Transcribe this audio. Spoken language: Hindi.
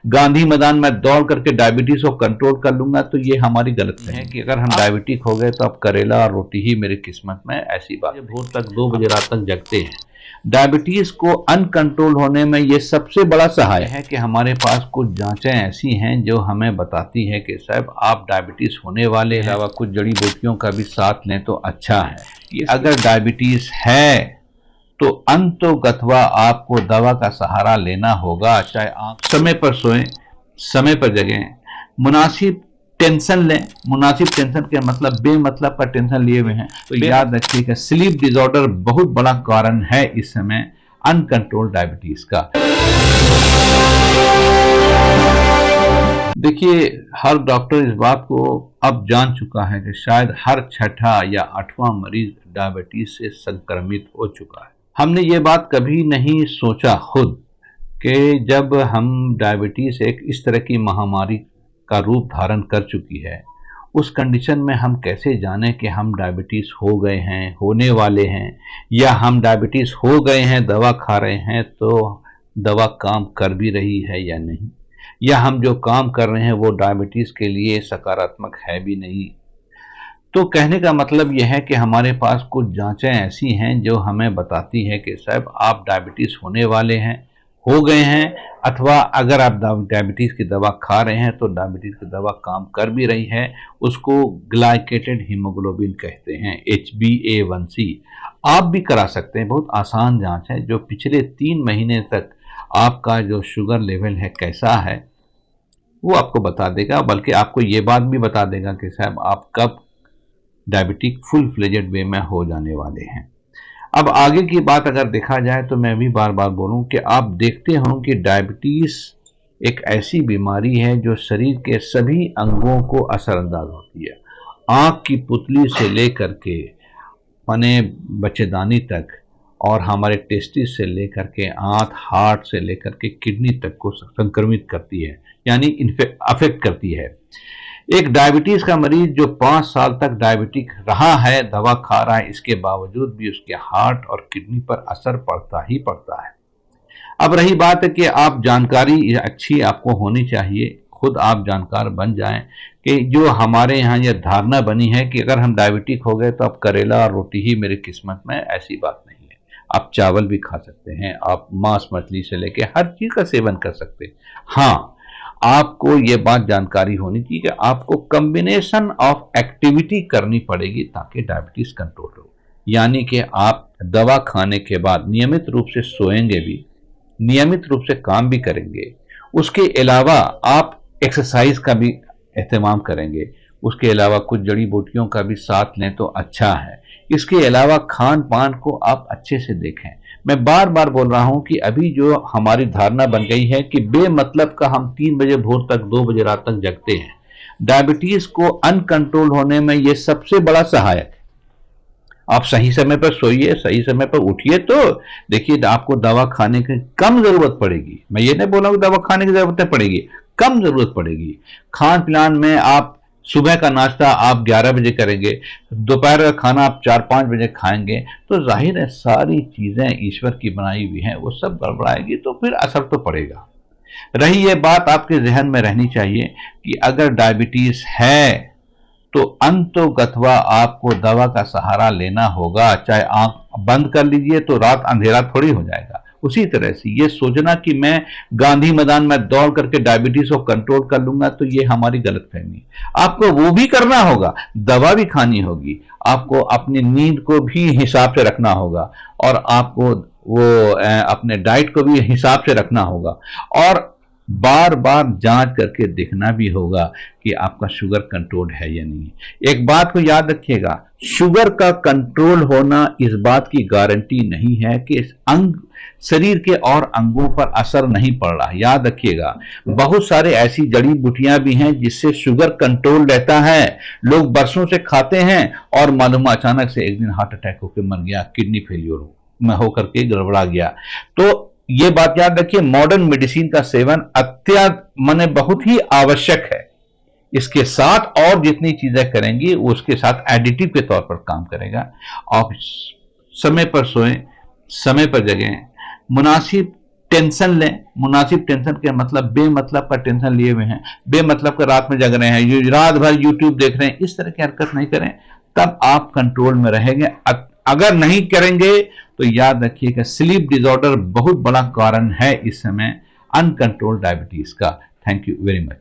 गांधी मैदान में दौड़ करके डायबिटीज को कंट्रोल कर लूंगा, तो ये हमारी गलती है कि अगर हम डायबिटिक हो गए तो अब करेला और रोटी ही मेरी किस्मत में, ऐसी बात। भोर तक 2 बजे रात तक जगते हैं। डायबिटीज को अनकंट्रोल होने में ये सबसे बड़ा सहायक है कि हमारे पास कुछ जांचें ऐसी हैं जो हमें बताती है कि साहब आप डायबिटीज होने वाले हैं। अलावा कुछ जड़ी बूटियों का भी साथ लें तो अच्छा है कि अगर डायबिटीज है तो अंतोगत्वा आपको दवा का सहारा लेना होगा। चाहे आप समय पर सोएं, समय पर जगें, मुनासिब टेंशन लें। मुनासिब टेंशन के मतलब बेमतलब का टेंशन लिए हुए हैं तो याद रखिए कि स्लीप डिसऑर्डर बहुत बड़ा कारण है इस समय अनकंट्रोल डायबिटीज का। देखिए, हर डॉक्टर इस बात को अब जान चुका है कि शायद हर छठा या 8वां मरीज डायबिटीज से संक्रमित हो चुका है। हमने ये बात कभी नहीं सोचा खुद कि जब हम डायबिटीज एक इस तरह की महामारी का रूप धारण कर चुकी है, उस कंडीशन में हम कैसे जाने कि हम डायबिटीज हो गए हैं, होने वाले हैं, या हम डायबिटीज हो गए हैं, दवा खा रहे हैं तो दवा काम कर भी रही है या नहीं, या हम जो काम कर रहे हैं वो डायबिटीज के लिए सकारात्मक है भी नहीं। तो कहने का मतलब यह है कि हमारे पास कुछ जांचें ऐसी हैं जो हमें बताती है कि साहब आप डायबिटीज होने वाले हैं, हो गए हैं, अथवा अगर आप डायबिटीज की दवा खा रहे हैं तो डायबिटीज की दवा काम कर भी रही है। उसको ग्लाइकेटेड हीमोग्लोबिन कहते हैं, HbA1c। आप भी करा सकते हैं, बहुत आसान जांच है जो पिछले 3 महीने तक आपका जो शुगर लेवल है कैसा है वो आपको बता देगा, बल्कि आपको ये बात भी बता देगा कि साहब आप कब डायबिटिक फुल फ्लेजेड वे में हो जाने वाले हैं। अब आगे की बात अगर देखा जाए तो मैं भी बार बार बोलूं कि आप देखते हो कि डायबिटीज एक ऐसी बीमारी है जो शरीर के सभी अंगों को असरअंदाज होती है। आंख की पुतली से लेकर के पने बच्चेदानी तक, और हमारे टेस्टिस से लेकर के आंत, हार्ट से लेकर के किडनी तक को संक्रमित करती है, यानी अफेक्ट करती है। एक डायबिटीज का मरीज जो 5 साल तक डायबिटिक रहा है, दवा खा रहा है, इसके बावजूद भी उसके हार्ट और किडनी पर असर पड़ता ही पड़ता है। अब रही बात है कि आप जानकारी अच्छी आपको होनी चाहिए, खुद आप जानकार बन जाएं कि जो हमारे यहाँ यह धारणा बनी है कि अगर हम डायबिटिक हो गए तो अब करेला और रोटी ही मेरी किस्मत में, ऐसी बात नहीं है। आप चावल भी खा सकते हैं, आप मांस मछली से लेके हर चीज का सेवन कर सकते हैं। हाँ, आपको ये बात जानकारी होनी चाहिए कि आपको कॉम्बिनेशन ऑफ एक्टिविटी करनी पड़ेगी ताकि डायबिटीज कंट्रोल हो। यानी कि आप दवा खाने के बाद नियमित रूप से सोएंगे भी, नियमित रूप से काम भी करेंगे, उसके अलावा आप एक्सरसाइज का भी एहतमाम करेंगे, उसके अलावा कुछ जड़ी बूटियों का भी साथ लें तो अच्छा है। इसके अलावा खान पान को आप अच्छे से देखें। मैं बार बार बोल रहा हूं कि अभी जो हमारी धारणा बन गई है कि बेमतलब का हम 3 बजे भोर तक 2 बजे रात तक जगते हैं। डायबिटीज को अनकंट्रोल होने में यह सबसे बड़ा सहायक है। आप सही समय पर सोइए, सही समय पर उठिए तो देखिए आपको दवा खाने की कम जरूरत पड़ेगी। मैं ये नहीं बोल रहा हूं कि दवा खाने की जरूरत नहीं पड़ेगी, कम जरूरत पड़ेगी। खान पिलान में आप सुबह का नाश्ता आप 11 बजे करेंगे, दोपहर का खाना आप 4-5 बजे खाएंगे, तो जाहिर है सारी चीजें ईश्वर की बनाई हुई हैं, वो सब गड़बड़ाएगी तो फिर असर तो पड़ेगा। रही ये बात आपके जहन में रहनी चाहिए कि अगर डायबिटीज है तो अंतोगत्वा आपको दवा का सहारा लेना होगा। चाहे आंख बंद कर लीजिए तो रात अंधेरा थोड़ी हो जाएगा। उसी तरह से ये सोचना कि मैं गांधी मैदान में दौड़ करके डायबिटीज को कंट्रोल कर लूंगा, तो ये हमारी गलतफहमी। आपको वो भी करना होगा, दवा भी खानी होगी, आपको अपनी नींद को भी हिसाब से रखना होगा, और आपको वो अपने डाइट को भी हिसाब से रखना होगा, और बार बार जांच करके देखना भी होगा कि आपका शुगर कंट्रोल है या नहीं। एक बात को याद रखिएगा, शुगर का कंट्रोल होना इस बात की गारंटी नहीं है कि इस शरीर के और अंगों पर असर नहीं पड़ रहा। याद रखिएगा, बहुत सारे ऐसी जड़ी बूटियां भी हैं जिससे शुगर कंट्रोल रहता है। लोग बरसों से खाते हैं और मालूम अचानक से एक दिन हार्ट अटैक होकर मर गया, किडनी फेलियर होकर के गड़बड़ा गया। तो ये बात याद रखिए, मॉडर्न मेडिसिन का सेवन माने बहुत ही आवश्यक है। इसके साथ और जितनी चीजें करेंगी वो उसके साथ एडिटिव के तौर पर काम करेगा। आप समय पर सोएं, समय पर जगें, मुनासिब टेंशन लें, मुनासिब टेंशन के मतलब बेमतलब का टेंशन लिए हुए हैं, बेमतलब का रात में जग रहे हैं, रात भर यूट्यूब देख रहे हैं, इस तरह की हरकत नहीं करें, तब आप कंट्रोल में रहेंगे। अगर नहीं करेंगे तो याद रखिए कि स्लीप डिसऑर्डर बहुत बड़ा कारण है इस समय अनकंट्रोल डायबिटीज का। Thank you very much.